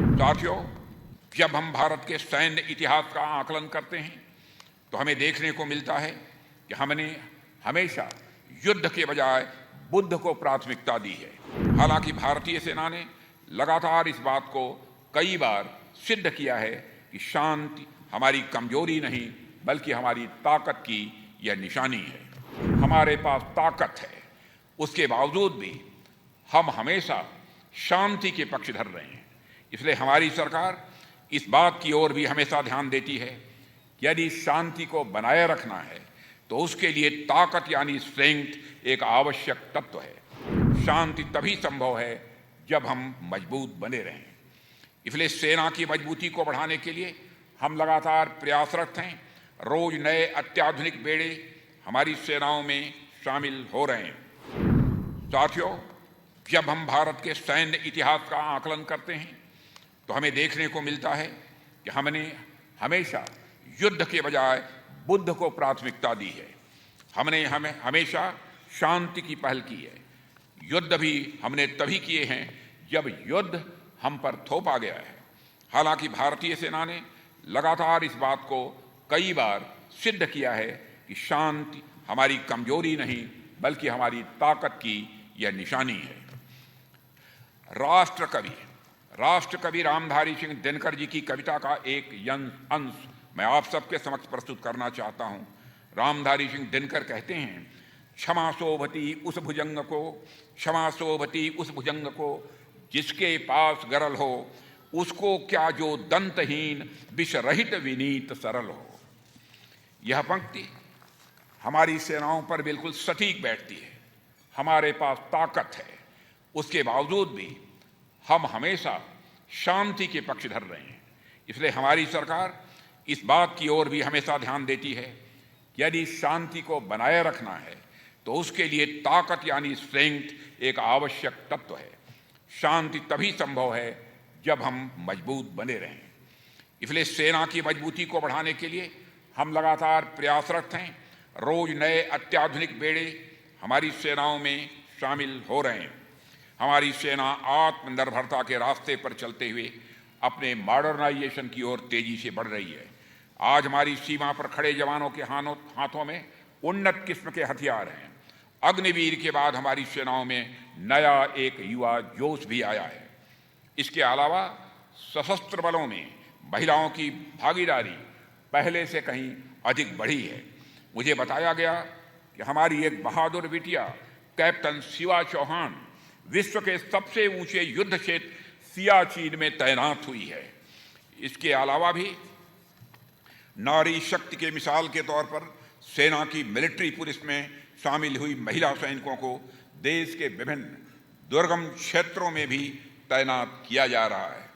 साथियों, जब हम भारत के सैन्य इतिहास का आकलन करते हैं तो हमें देखने को मिलता है कि हमने हमेशा युद्ध के बजाय बुद्ध को प्राथमिकता दी है। हालांकि भारतीय सेना ने लगातार इस बात को कई बार सिद्ध किया है कि शांति हमारी कमजोरी नहीं बल्कि हमारी ताकत की यह निशानी है। हमारे पास ताकत है, उसके बावजूद भी हम हमेशा शांति के पक्षधर रहे हैं। इसलिए हमारी सरकार इस बात की ओर भी हमेशा ध्यान देती है कि यदि शांति को बनाए रखना है तो उसके लिए ताकत यानी स्ट्रेंथ एक आवश्यक तत्व है। शांति तभी संभव है जब हम मजबूत बने रहें। इसलिए सेना की मजबूती को बढ़ाने के लिए हम लगातार प्रयासरत हैं। रोज नए अत्याधुनिक बेड़े हमारी सेनाओं में शामिल हो रहे हैं। साथियों, जब हम भारत के सैन्य इतिहास का आकलन करते हैं तो हमें देखने को मिलता है कि हमने हमेशा युद्ध के बजाय बुद्ध को प्राथमिकता दी है। हमने हमेशा शांति की पहल की है। युद्ध भी हमने तभी किए हैं जब युद्ध हम पर थोपा गया है। हालांकि भारतीय सेना ने लगातार इस बात को कई बार सिद्ध किया है कि शांति हमारी कमजोरी नहीं बल्कि हमारी ताकत की यह निशानी है। राष्ट्रकवि रामधारी सिंह दिनकर जी की कविता का एक अंश मैं आप सबके समक्ष प्रस्तुत करना चाहता हूं। रामधारी सिंह दिनकर कहते हैं, क्षमा शोभती उस भुजंग को, क्षमा शोभती उस भुजंग को, जिसके पास गरल हो, उसको क्या जो दंतहीन विषरहित विनीत सरल हो। यह पंक्ति हमारी सेनाओं पर बिल्कुल सटीक बैठती है। हमारे पास ताकत है, उसके बावजूद भी हम हमेशा शांति के पक्षधर रहे हैं। इसलिए हमारी सरकार इस बात की ओर भी हमेशा ध्यान देती है कि यदि शांति को बनाए रखना है तो उसके लिए ताकत यानी स्ट्रेंथ एक आवश्यक तत्व है। शांति तभी संभव है जब हम मजबूत बने रहें। इसलिए सेना की मजबूती को बढ़ाने के लिए हम लगातार प्रयासरत हैं। रोज नए अत्याधुनिक बेड़े हमारी सेनाओं में शामिल हो रहे हैं। हमारी सेना आत्मनिर्भरता के रास्ते पर चलते हुए अपने मॉडर्नाइजेशन की ओर तेजी से बढ़ रही है। आज हमारी सीमा पर खड़े जवानों के हाथों में उन्नत किस्म के हथियार हैं। अग्निवीर के बाद हमारी सेनाओं में नया एक युवा जोश भी आया है। इसके अलावा सशस्त्र बलों में महिलाओं की भागीदारी पहले से कहीं अधिक बढ़ी है। मुझे बताया गया कि हमारी एक बहादुर बिटिया कैप्टन शिवा चौहान विश्व के सबसे ऊंचे युद्ध क्षेत्र सियाचिन में तैनात हुई है। इसके अलावा भी नारी शक्ति के मिसाल के तौर पर सेना की मिलिट्री पुलिस में शामिल हुई महिला सैनिकों को देश के विभिन्न दुर्गम क्षेत्रों में भी तैनात किया जा रहा है।